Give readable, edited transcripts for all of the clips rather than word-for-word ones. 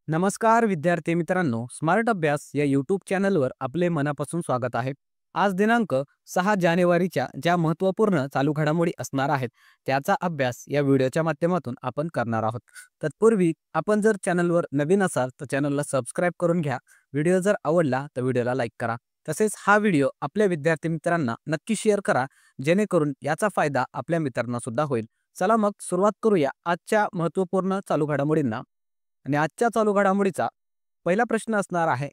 नमस्कार विद्यार्थी मित्रांनो, स्मार्ट अभ्यास या यूट्यूब चॅनलवर आपले मनापासून स्वागत आहे. आज दिनांक 6 जानेवारीच्या ज्या महत्त्वपूर्ण चालू घडामोडी असणार आहेत त्याचा अभ्यास या व्हिडिओच्या माध्यमातून आपण करणार आहोत. तत्पूर्वी आपण जर चॅनलवर नवीन असाल तर चॅनलला सबस्क्राईब करून घ्या. व्हिडिओ जर आवडला तर व्हिडिओला लाईक करा. तसेच हा व्हिडिओ आपल्या विद्यार्थी मित्रांना नक्की शेअर करा, जेणेकरून याचा फायदा आपल्या मित्रांना सुद्धा होईल. चला मग सुरुवात करूया आजच्या महत्त्वपूर्ण चालू घडामोडींना. आणि आजच्या चालू घडामोडीचा पहिला प्रश्न असणार आहे,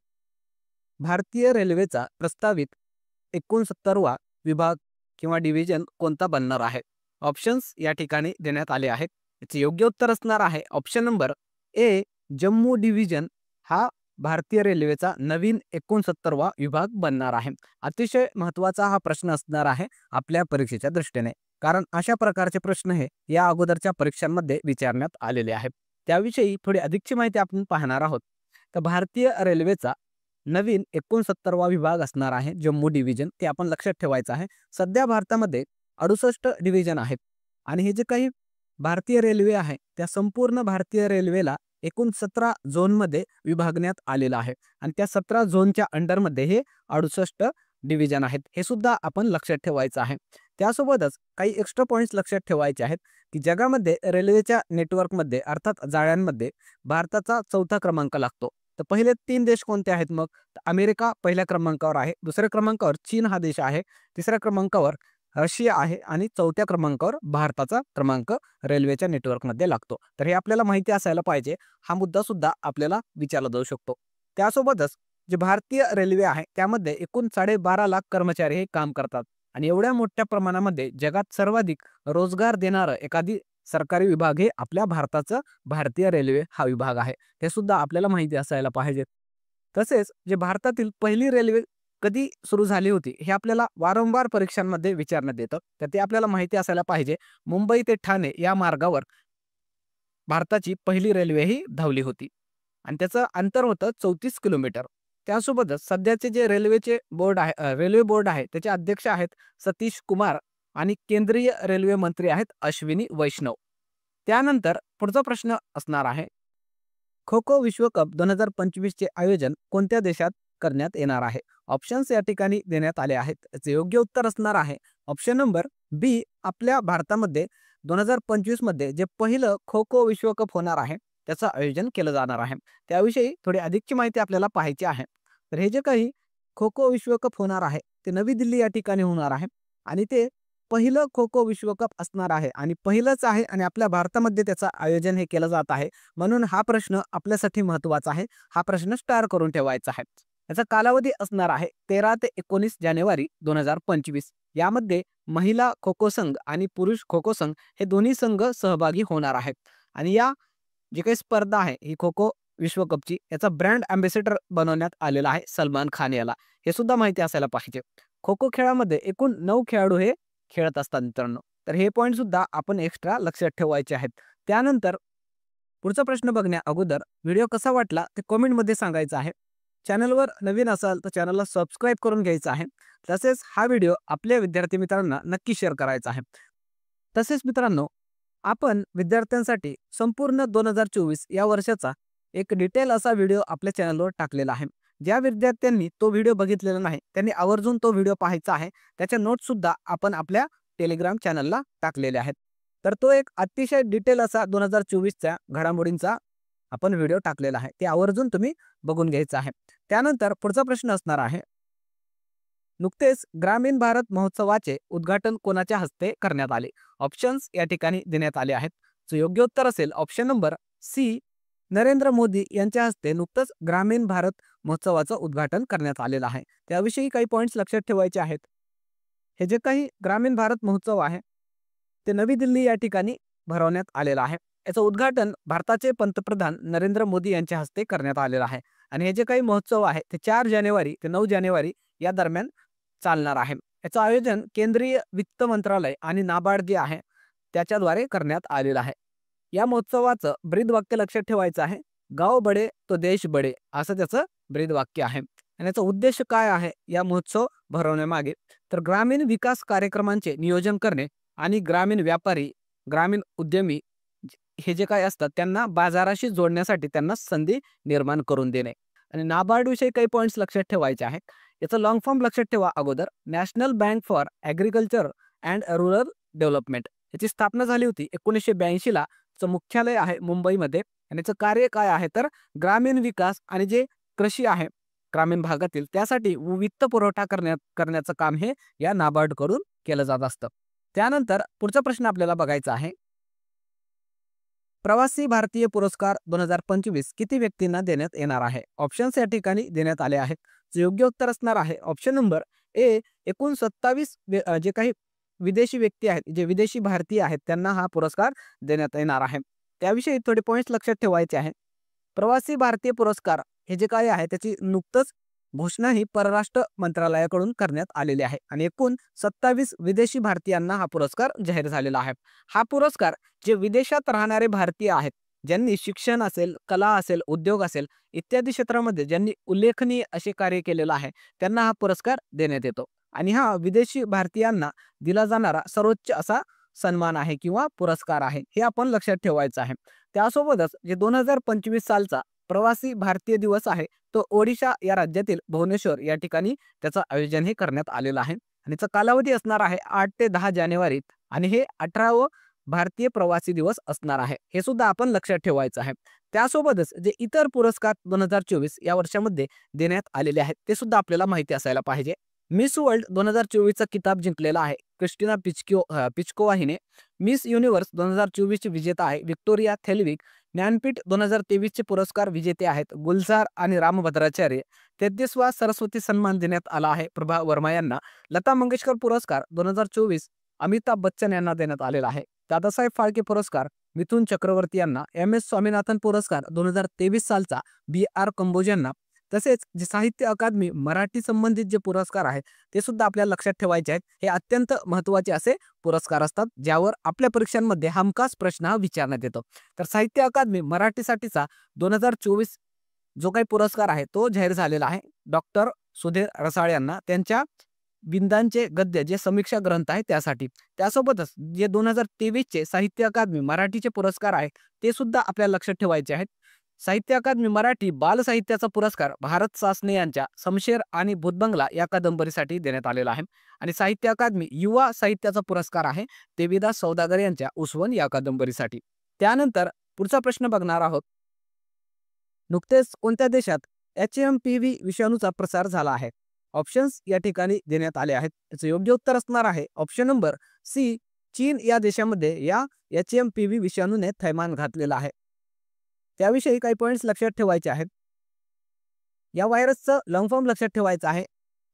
भारतीय रेल्वेचा प्रस्तावित 69वा विभाग किंवा डिव्हिजन कोणता बनणार आहे? ऑप्शन्स या ठिकाणी देण्यात आले आहेत. याचे योग्य उत्तर असणार आहे ऑप्शन नंबर ए, जम्मू डिव्हिजन हा भारतीय रेल्वेचा नवीन 69वा विभाग बनणार आहे. अतिशय महत्त्वाचा हा प्रश्न असणार आहे आपल्या परीक्षेच्या दृष्टीने, कारण अशा प्रकारचे प्रश्न हे या अगोदरच्या परीक्षांमध्ये विचारण्यात आलेले आहेत. त्याविषयी थोडी अधिकची माहिती आपण पाहणार आहोत. तर भारतीय रेल्वेचा नवीन 69वा विभाग असणार आहे जम्मू डिव्हिजन, ते आपण लक्षात ठेवायचं आहे. सध्या भारतामध्ये 68 डिव्हिजन आहेत आणि हे जे काही भारतीय रेल्वे आहे त्या संपूर्ण भारतीय रेल्वेला एकूण 17 झोनमध्ये विभागण्यात आलेलं आहे आणि त्या 17 झोनच्या अंडरमध्ये हे 68 डिव्हिजन आहेत. हे सुद्धा आपण लक्षात ठेवायचं आहे. त्यासोबतच काही एक्स्ट्रा पॉईंट्स लक्षात ठेवायचे आहेत की जगामध्ये रेल्वेच्या नेटवर्कमध्ये अर्थात जाळ्यांमध्ये भारताचा 4था क्रमांक लागतो. तर पहिले 3 देश कोणते आहेत मग? तर अमेरिका पहिल्या क्रमांकावर आहे, दुसऱ्या क्रमांकावर चीन हा देश आहे, तिसऱ्या क्रमांकावर रशिया आहे आणि 4थ्या क्रमांकावर भारताचा क्रमांक रेल्वेच्या नेटवर्कमध्ये लागतो. तर हे आपल्याला माहिती असायला पाहिजे. हा मुद्दा सुद्धा आपल्याला विचारला जाऊ शकतो. त्यासोबतच जे भारतीय रेल्वे आहे त्यामध्ये एकूण 12.5 लाख कर्मचारी हे काम करतात आणि एवढ्या मोठ्या प्रमाणामध्ये जगात सर्वाधिक रोजगार देणारं एखादी सरकारी विभाग हे आपल्या भारताचं भारतीय रेल्वे हा विभाग आहे. हे सुद्धा आपल्याला माहिती असायला पाहिजे. तसेच जे भारतातील पहिली रेल्वे कधी सुरू झाली होती हे आपल्याला वारंवार परीक्षांमध्ये विचारण्यात येतं, तर ते आपल्याला माहिती असायला पाहिजे. मुंबई ते ठाणे या मार्गावर भारताची पहिली रेल्वे ही धावली होती आणि त्याचं अंतर होतं 34 किलोमीटर. त्यासोबतच सध्याचे जे रेल्वे बोर्ड आहे त्याचे अध्यक्ष आहेत सतीश कुमार आणि केंद्रीय रेल्वे मंत्री आहेत अश्विनी वैष्णव. त्यानंतर पुढचा प्रश्न असणार आहे, खो खो विश्वकप 2025 चे आयोजन कोणत्या देशात करण्यात येणार आहे? ऑप्शन्स या ठिकाणी देण्यात आले आहेत. याचे योग्य उत्तर असणार आहे ऑप्शन नंबर बी, आपल्या भारतामध्ये 2025 मध्ये जे पहिलं खो खो विश्वकप होणार आहे त्याचं आयोजन केलं जाणार आहे. त्याविषयी थोडी अधिकची माहिती आपल्याला पाहायची आहे. तर हे जे काही खो खो विश्वकप होणार आहे ते नवी दिल्ली या ठिकाणी होणार आहे आणि ते पहिलं खो खो विश्वकप असणार आहे आणि पहिलंच आहे आणि आपल्या भारतामध्ये त्याचं आयोजन हे केलं जात आहे. म्हणून हा प्रश्न आपल्यासाठी महत्त्वाचा आहे. हा प्रश्न स्टार करून ठेवायचा आहे. याचा कालावधी असणार आहे 13 ते 19 जानेवारी 2025. यामध्ये महिला खो खो संघ आणि पुरुष खो खो संघ हे दोन्ही संघ सहभागी होणार आहेत आणि या जी काही स्पर्धा आहे ही खो खो विश्वकपची, याचा ब्रँड अँबॅसेडर बनवण्यात आलेला आहे सलमान खान याला. हे सुद्धा माहिती असायला पाहिजे. खो खो खेळामध्ये एकूण 9 खेळाडू हे खेळत असतात मित्रांनो. तर हे पॉईंट सुद्धा आपण एक्स्ट्रा लक्षात ठेवायचे आहेत. त्यानंतर पुढचा प्रश्न बघण्या अगोदर व्हिडिओ कसा वाटला ते कमेंटमध्ये सांगायचं आहे. चॅनलवर नवीन असाल तर चॅनलला सबस्क्राईब करून घ्यायचं आहे. तसेच हा व्हिडिओ आपल्या विद्यार्थी मित्रांना नक्की शेअर करायचा आहे. तसेच मित्रांनो, आपण विद्यार्थ्यांसाठी संपूर्ण 2024 या वर्षाचा एक डिटेल असा व्हिडिओ आपल्या चॅनलवर टाकलेला आहे. ज्या विद्यार्थ्यांनी तो व्हिडिओ बघितलेला नाही त्यांनी आवर्जून तो व्हिडिओ पाहायचा आहे. त्याच्या नोट्स सुद्धा आपण आपल्या टेलिग्राम चॅनलला टाकलेले आहेत. तर तो एक अतिशय डिटेल असा 2024च्या घडामोडींचा आपण व्हिडिओ टाकलेला आहे. ते आवर्जून तुम्ही बघून घ्यायचं आहे. त्यानंतर पुढचा प्रश्न असणार आहे, नुकतेच ग्रामीण भारत महोत्सवाचे उद्घाटन कोणाच्या हस्ते करण्यात आले? ऑप्शन्स या ठिकाणी देण्यात आले आहेत. जो योग्य उत्तर असेल option number C, Narendra Modi यांच्या हस्ते नुकतंच ग्रामीण भारत महोत्सवाचं उद्घाटन करण्यात आलेलं आहे. त्याविषयी काही पॉईंट्स लक्षात ठेवायचे आहेत. हे जे काही ग्रामीण भारत महोत्सव आहे ते नवी दिल्ली या ठिकाणी भरवण्यात आलेलं आहे. याचं उद्घाटन भारताचे पंतप्रधान नरेंद्र मोदी यांच्या हस्ते करण्यात आलेलं आहे आणि हे जे काही महोत्सव आहे ते 4 जानेवारी ते 9 जानेवारी या दरम्यान चालणार आहे. याचं आयोजन केंद्रीय वित्त मंत्रालय आणि नाबार्ड जे आहे त्याच्याद्वारे करण्यात आलेलं आहे. या महोत्सवाचं ब्रीदवाक्य लक्षात ठेवायचं आहे, गाव बडे तो देश बडे, असं त्याचं ब्रीदवाक्य आहे. आणि याचा उद्देश काय आहे या महोत्सव भरवण्यामागे? तर ग्रामीण विकास कार्यक्रमांचे नियोजन करणे आणि ग्रामीण व्यापारी, ग्रामीण उद्यमी हे जे काय असतात त्यांना बाजाराशी जोडण्यासाठी त्यांना संधी निर्माण करून देणे. आणि नाबार्ड विषयी काही पॉईंट्स लक्षात ठेवायचे आहेत. याचा लॉंग फॉर्म लक्षात ठेवा अगोदर. National bank for agriculture and rural development. याची स्थापना झाली होती 1982 ला. चं मुख्यालय आहे मुंबईमध्ये आणि याचं कार्य काय आहे तर ग्रामीण विकास आणि जे कृषी आहे ग्रामीण भागातील त्यासाठी वित्त पुरवठा करण्याचं काम हे या नाबार्ड कडून केलं जात असतं. त्यानंतर पुढचा प्रश्न आपल्याला बघायचा आहे. प्रवासी भारतीय पुरस्कार 2025 किती व्यक्तींना देण्यात येणार आहे? ऑप्शन्स या ठिकाणी देण्यात आले आहेत. जे योग्य उत्तर असणार आहे ऑप्शन नंबर ए. एकूण 27 जे काही विदेशी व्यक्ती आहेत, जे विदेशी भारतीय आहेत त्यांना हा पुरस्कार देण्यात येणार आहे. त्याविषयी थोडे पॉईंट्स लक्षात ठेवायचे आहेत. प्रवासी भारतीय पुरस्कार हे जे काय आहे त्याची नुकतंच घोषणा ही परराष्ट्र मंत्रालयाकडून करण्यात आलेली आहे आणि एकूण 27 विदेशी भारतीयांना हा पुरस्कार जाहीर झालेला आहे. हा पुरस्कार जे विदेशात राहणारे भारतीय आहेत, ज्यांनी शिक्षण असेल, कला असेल, उद्योग असेल इत्यादी क्षेत्रामध्ये ज्यांनी उल्लेखनीय असे कार्य केलेलं आहे, त्यांना हा पुरस्कार देण्यात येतो. आणि हा विदेशी भारतीयांना दिला जाणारा सर्वोच्च असा सन्मान आहे किंवा पुरस्कार आहे, हे आपण लक्षात ठेवायचं आहे. त्यासोबतच जे 2025 सालचा प्रवासी भारतीय दिवस आहे, तो ओडिशा या राज्यातील भुवनेश्वर या ठिकाणी त्याचं आयोजन हे करण्यात आलेलं आहे. आणि याचा कालावधी असणार आहे 8 ते 10 जानेवारी आणि हे 18वं भारतीय प्रवासी दिवस असणार आहे. हे सुद्धा आपण लक्षात ठेवायचं आहे. त्यासोबतच जे इतर पुरस्कार 2024 या वर्षामध्ये देण्यात आलेले आहेत ते सुद्धा आपल्याला माहिती असायला पाहिजे. मिस वर्ल्ड 2024चा किताब जिंकलेला आहे क्रिस्टिना पिचकोवा हिने. मिस युनिव्हर्स 2024 ची विजेता आहे विक्टोरिया थेलविक. ज्ञानपीठ 2023 चे पुरस्कार विजेते आहेत गुलजार आणि रामभद्राचार्य. 33वा सरस्वती सन्मान देण्यात आला आहे प्रभा वर्मा यांना. लता मंगेशकर पुरस्कार 2024 अमिताभ बच्चन यांना देण्यात आलेला आहे. दादासाहेब फाळके पुरस्कार मिथुन चक्रवर्ती यांना. MS स्वामीनाथन पुरस्कार 2023 सालचा BR कंबोज यांना. तसेच जे साहित्य अकादमी मराठी संबंधित जे पुरस्कार आहेत ते सुद्धा आपल्याला लक्षात ठेवायचे आहेत. हे अत्यंत महत्त्वाचे असे पुरस्कार असतात ज्यावर आपल्या परीक्षांमध्ये हमखास प्रश्न हा विचारण्यात येतो. तर साहित्य अकादमी मराठीसाठीचा 2024 जो काही पुरस्कार आहे तो जाहीर झालेला आहे डॉक्टर सुधीर रसाळ यांना त्यांच्या बिंदांचे गद्य जे समीक्षा ग्रंथ आहे त्यासाठी. त्यासोबतच जे 2023 चे साहित्य अकादमी मराठीचे पुरस्कार आहेत ते सुद्धा आपल्याला लक्षात ठेवायचे आहेत. साहित्य अकादमी मराठी बाल साहित्याचा पुरस्कार भारत सासने यांच्या समशेर आणि भूतबंगला या कादंबरीसाठी देण्यात आलेला आहे. आणि साहित्य अकादमी युवा साहित्याचा पुरस्कार आहे देवीदास सौदागर यांच्या उसवन या कादंबरीसाठी. त्यानंतर पुढचा प्रश्न बघणार आहोत. नुकतेच कोणत्या देशात HMPV विषाणूचा प्रसार झाला आहे? ऑप्शन्स या ठिकाणी देण्यात आले आहेत. याचं योग्य उत्तर असणार आहे ऑप्शन नंबर सी. चीन या देशामध्ये या HMPV विषाणूने थैमान घातलेला आहे. त्याविषयी काही पॉईंट्स लक्षात ठेवायचे आहेत. या व्हायरसचं लॉंग फॉर्म लक्षात ठेवायचं आहे.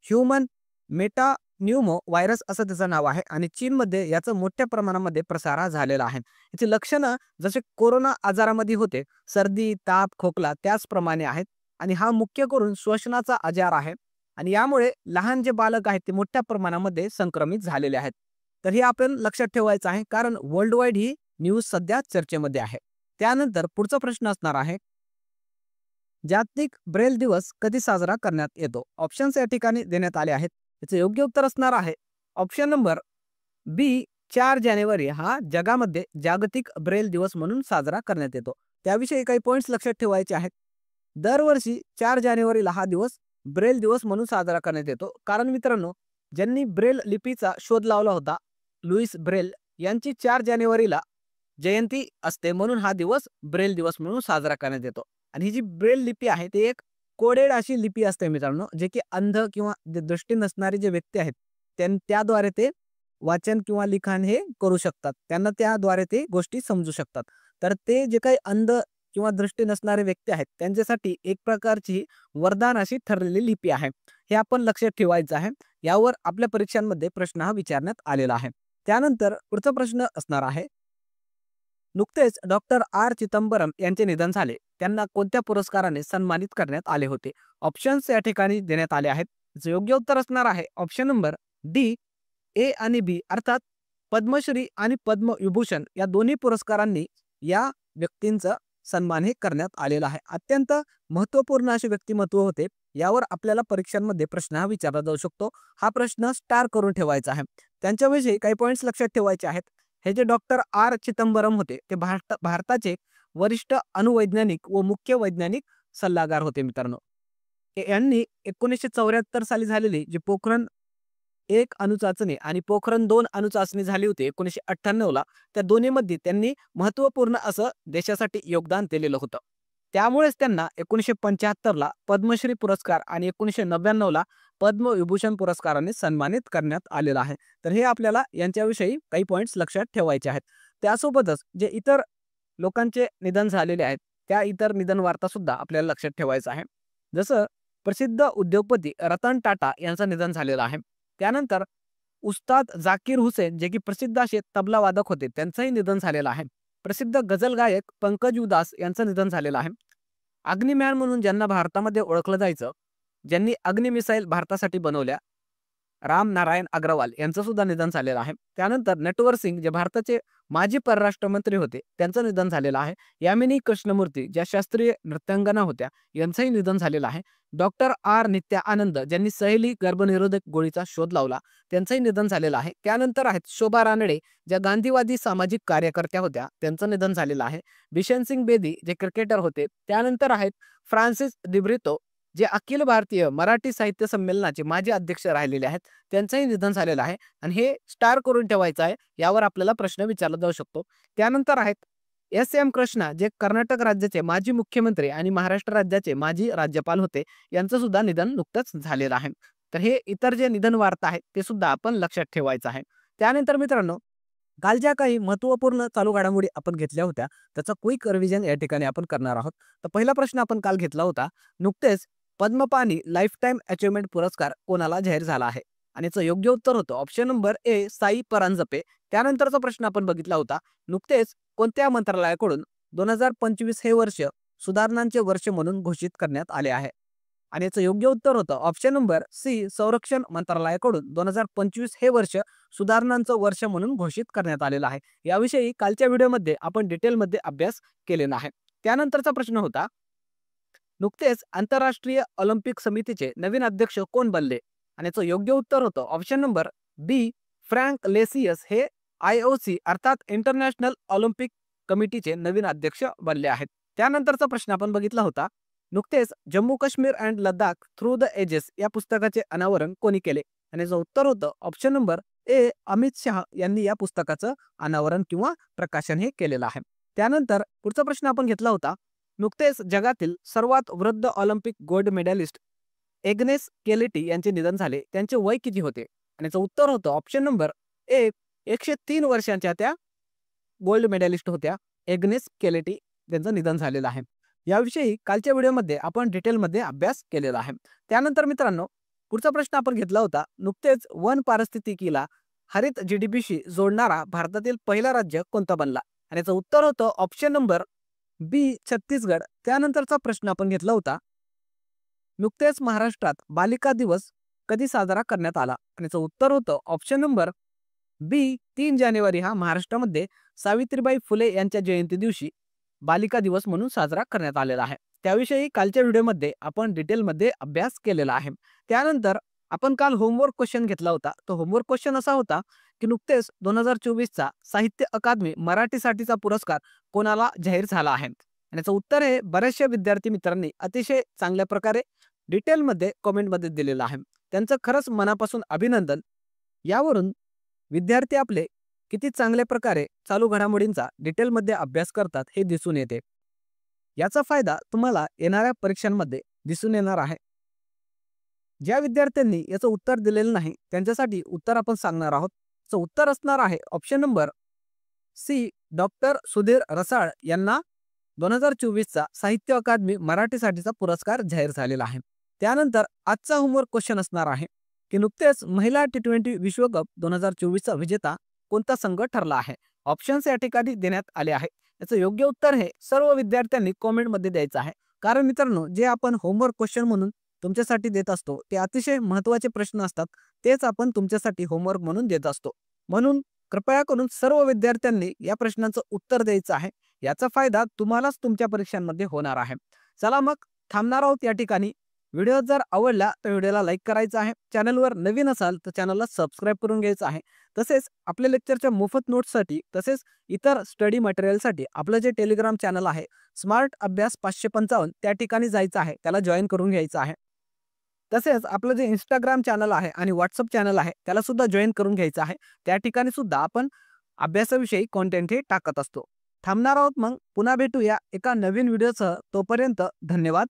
ह्युमन मेटान्यूमो व्हायरस असं त्याचं नाव आहे आणि चीनमध्ये याचं मोठ्या प्रमाणामध्ये प्रसार झालेला आहे. याची लक्षणं जसे कोरोना आजारामध्ये होते सर्दी, ताप, खोकला त्याचप्रमाणे आहेत आणि हा मुख्य करून श्वसनाचा आजार आहे आणि यामुळे लहान जे बालक आहेत ते मोठ्या प्रमाणामध्ये संक्रमित झालेले आहेत. तर हे आपण लक्षात ठेवायचं आहे कारण वर्ल्ड वाईड ही न्यूज सध्या चर्चेमध्ये आहे. त्यानंतर पुढचा प्रश्न असणार आहे. जागतिक ब्रेल दिवस कधी साजरा करण्यात येतो? ऑप्शन्स या ठिकाणी देण्यात आले आहेत. याचं योग्य उत्तर असणार आहे ऑप्शन नंबर बी. 4 जानेवारी हा जगामध्ये जागतिक ब्रेल दिवस म्हणून साजरा करण्यात येतो. त्याविषयी काही पॉईंट्स लक्षात ठेवायचे आहेत. दरवर्षी 4 जानेवारीला हा दिवस ब्रेल दिवस म्हणून साजरा करण्यात येतो कारण मित्रांनो ज्यांनी ब्रेल लिपीचा शोध लावला होता लुईस ब्रेल यांची 4 जानेवारीला जयंती असते म्हणून हा दिवस ब्रेल दिवस म्हणून साजरा करण्यात येतो. आणि ही जी ब्रेल लिपी आहे ती एक कोडेड अशी लिपी असते मित्रांनो जे की अंध किंवा दृष्टी नसणारे जे व्यक्ती आहेत त्याद्वारे ते वाचन किंवा लिखाण हे करू शकतात. त्यांना त्याद्वारे ते गोष्टी समजू शकतात. तर ते जे काही अंध किंवा दृष्टी नसणारे व्यक्ती आहेत त्यांच्यासाठी एक प्रकारची वरदान अशी ठरलेली लिपी आहे. हे आपण लक्षात ठेवायचं आहे. यावर आपल्या परीक्षांमध्ये प्रश्न हा विचारण्यात आलेला आहे. त्यानंतर पुढचा प्रश्न असणार आहे. नुकतेच डॉक्टर R. चिदंबरम यांचे निधन झाले. त्यांना कोणत्या पुरस्काराने सन्मानित करण्यात आले होते? ऑप्शन्स या ठिकाणी देण्यात आले आहेत. योग्य उत्तर असणार आहे ऑप्शन नंबर डी. A आणि B अर्थात पद्मश्री आणि पद्मविभूषण या दोन्ही पुरस्कारांनी या व्यक्तींचा सन्मान हे करण्यात आलेला आहे. अत्यंत महत्त्वपूर्ण असे व्यक्तिमत्व होते. यावर आपल्याला परीक्षांमध्ये प्रश्न हा विचारला जाऊ शकतो. हा प्रश्न स्टार करून ठेवायचा आहे. त्यांच्याविषयी काही पॉईंट्स लक्षात ठेवायचे आहेत. हे जे डॉक्टर आर चिदंबरम होते ते भारताचे वरिष्ठ अणुवैज्ञानिक व मुख्य वैज्ञानिक सल्लागार होते मित्रांनो. यांनी 1974 साली झालेली जी पोखरण 1 अणुचाचणी आणि पोखरण 2 अणुचाचणी झाली होती 1998 ला, त्या दोन्हीमध्ये त्यांनी महत्त्वपूर्ण असं देशासाठी योगदान दिलेलं होतं. त्यामुळेच त्यांना 1975 ला पद्मश्री पुरस्कार आणि 1999 ला पद्मविभूषण पुरस्काराने सन्मानित करण्यात आलेलं आहे. तर हे आपल्याला यांच्याविषयी काही पॉइंट्स लक्षात ठेवायचे आहेत. त्यासोबतच जे इतर लोकांचे निधन झालेले आहेत त्या इतर निधन वार्ता सुद्धा आपल्याला लक्षात ठेवायचं आहे. जसं प्रसिद्ध उद्योगपती रतन टाटा यांचं निधन झालेलं आहे. त्यानंतर उस्ताद जाकीर हुसेन जे की प्रसिद्ध असे तबला वादक होते त्यांचंही निधन झालेलं आहे. प्रसिद्ध गझल गायक पंकज उदास यांचं निधन झालेलं आहे. अग्निमॅन म्हणून ज्यांना भारतामध्ये ओळखलं जायचं, ज्यांनी अग्नि मिसाईल भारतासाठी बनवल्या, राम नारायण अग्रवाल यांचं सुद्धा निधन झालेलं आहे. त्यानंतर नटवर सिंग जे भारताचे माजी परराष्ट्र मंत्री होते त्यांचं निधन झालेलं आहे. यामिनी कृष्णमूर्ती ज्या शास्त्रीय नृत्यांगना होत्या यांचंही निधन झालेलं आहे. डॉक्टर आर नित्या आनंद ज्यांनी सहेली गर्भनिरोधक गोळीचा शोध लावला त्यांचंही निधन झालेलं आहे. त्यानंतर आहेत शोभा रानडे ज्या गांधीवादी सामाजिक कार्यकर्त्या होत्या त्यांचं निधन झालेलं आहे. बिशन सिंग बेदी जे क्रिकेटर होते. त्यानंतर आहेत फ्रान्सिस दिब्रितो जे अखिल भारतीय मराठी साहित्य संमेलनाचे माजी अध्यक्ष राहिलेले आहेत त्यांचंही निधन झालेलं आहे. आणि हे स्टार करून ठेवायचं आहे, यावर आपल्याला प्रश्न विचारला जाऊ शकतो. त्यानंतर आहेत एस.एम. कृष्णा जे कर्नाटक राज्याचे माजी मुख्यमंत्री आणि महाराष्ट्र राज्याचे माजी राज्यपाल होते यांचं सुद्धा निधन नुकतंच झालेलं आहे. तर हे इतर जे निधन वार्ता आहेत ते सुद्धा आपण लक्षात ठेवायचं आहे. त्यानंतर मित्रांनो काल ज्या काही महत्त्वपूर्ण चालू घडामोडी आपण घेतल्या होत्या त्याचा क्विक रिव्हिजन या ठिकाणी आपण करणार आहोत. तर पहिला प्रश्न आपण काल घेतला होता, नुकतेच पद्मपाणी लाईफ टाईम अचिव्हमेंट पुरस्कार कोणाला जाहीर झाला आहे? आणि याचं योग्य उत्तर होतं option number A Sai Paranjpye. त्यानंतरचा प्रश्न आपण बघितला होता, नुकतेच कोणत्या मंत्रालयाकडून 2025 हे वर्ष सुधारणांचे वर्ष म्हणून घोषित करण्यात आले आहे? आणि याचं योग्य उत्तर होतं ऑप्शन नंबर सी संरक्षण मंत्रालयाकडून 2025 हे वर्ष सुधारणांचं वर्ष म्हणून घोषित करण्यात आलेलं आहे. याविषयी कालच्या व्हिडिओमध्ये आपण डिटेलमध्ये अभ्यास केलेला आहे. त्यानंतरचा प्रश्न होता, नुकतेच आंतरराष्ट्रीय ऑलिम्पिक समितीचे नवीन अध्यक्ष कोण बनले? आणि याचं योग्य उत्तर होतं ऑप्शन नंबर बी फ्रँक लेसियस हे IOC अर्थात इंटरनॅशनल ऑलिम्पिक कमिटीचे नवीन अध्यक्ष बनले आहेत. त्यानंतरचा प्रश्न आपण बघितला होता, नुकतेच Jammu Kashmir and Ladakh through the ages या पुस्तकाचे अनावरण कोणी केले? आणि याचं उत्तर होतं option number A Amit Shah यांनी या पुस्तकाचं अनावरण किंवा प्रकाशन हे केलेलं आहे. त्यानंतर पुढचा प्रश्न आपण घेतला होता, नुकतेच जगातील सर्वात वृद्ध ऑलिम्पिक गोल्ड मेडलिस्ट एग्नेस केलेटी यांचे निधन झाले, त्यांचे वय किती होते? आणि याचं उत्तर होतं ऑप्शन नंबर ए 103 वर्षांच्या त्या गोल्ड मेडलिस्ट होत्या एग्नेस केलेटी, त्यांचं निधन झालेलं आहे. याविषयी कालच्या व्हिडिओमध्ये आपण डिटेलमध्ये अभ्यास केलेला आहे. त्यानंतर मित्रांनो पुढचा प्रश्न आपण घेतला होता, नुकतेच वन पारिस्थितिकीला हरित GDPशी जोडणारा भारतातील पहिला राज्य कोणता बनला? आणि याचं उत्तर होतं ऑप्शन नंबर बी छत्तीसगड. त्यानंतरचा प्रश्न आपण घेतला होता, नुकतेच महाराष्ट्रात बालिका दिवस कधी साजरा करण्यात आला? आणि याचं उत्तर होतं ऑप्शन नंबर बी 3 जानेवारी हा महाराष्ट्रामध्ये सावित्रीबाई फुले यांच्या जयंती दिवशी बालिका दिवस म्हणून साजरा करण्यात आलेला आहे. त्याविषयी कालच्या व्हिडिओमध्ये आपण डिटेलमध्ये अभ्यास केलेला आहे. त्यानंतर आपण काल होमवर्क क्वेश्चन घेतला होता. तो होमवर्क क्वेश्चन असा होता की नुकतेच 2024चा साहित्य अकादमी मराठीसाठीचा पुरस्कार कोणाला जाहीर झाला आहे? आणि याचं उत्तर हे बऱ्याचशा विद्यार्थी मित्रांनी अतिशय चांगल्या प्रकारे डिटेलमध्ये कमेंटमध्ये दिलेलं आहे. त्यांचं खरंच मनापासून अभिनंदन. यावरून विद्यार्थी आपले किती चांगल्या प्रकारे चालू घडामोडींचा डिटेलमध्ये अभ्यास करतात हे दिसून येते. याचा फायदा तुम्हाला येणाऱ्या परीक्षांमध्ये दिसून येणार आहे. ज्या विद्यार्थ्यांनी याचं उत्तर दिलेलं नाही त्यांच्यासाठी उत्तर आपण सांगणार आहोत. उत्तर असणार आहे option number C doctor Sudhir Rasal यांना 2024चा साहित्य अकादमी मराठीसाठीचा पुरस्कार जाहीर झालेला आहे. त्यानंतर आजचा होमवर्क क्वेश्चन असणार आहे की नुकतेच महिला T20 विश्वकप 2024चा विजेता कोणता संघ ठरला आहे? ऑप्शन्स या ठिकाणी देण्यात आले आहे. याचं योग्य उत्तर हे सर्व विद्यार्थ्यांनी कमेंटमध्ये द्यायचं आहे. कारण मित्रांनो जे आपण होमवर्क क्वेश्चन म्हणून तुमच्यासाठी देत असतो ते अतिशय महत्त्वाचे प्रश्न असतात, तेच आपण तुमच्यासाठी होमवर्क म्हणून देत असतो. म्हणून कृपया करून सर्व विद्यार्थ्यांनी या प्रश्नांचं उत्तर द्यायचं आहे. याचा फायदा तुम्हालाच तुमच्या परीक्षांमध्ये होणार आहे. चला मग थांबणार आहोत या ठिकाणी. व्हिडिओ जर आवडला तर व्हिडिओला लाईक करायचा आहे. चॅनलवर नवीन असाल तर चॅनलला सबस्क्राईब करून घ्यायचं आहे. तसेच आपल्या लेक्चरच्या मोफत नोट्ससाठी तसेच इतर स्टडी मटेरियलसाठी आपलं जे टेलिग्राम चॅनल आहे स्मार्ट अभ्यास 555 त्या ठिकाणी जायचं आहे. त्याला जॉइन करून घ्यायचं आहे. तसेच आपलं जे इंस्टाग्राम चॅनल आहे आणि व्हॉट्सअप चॅनल आहे त्याला सुद्धा जॉइन करून घ्यायचं आहे. त्या ठिकाणी सुद्धा आपण अभ्यासाविषयी कंटेंट हे टाकत असतो. थांबणार आहोत मग पुन्हा भेटूया एका नवीन व्हिडिओसह. तोपर्यंत धन्यवाद.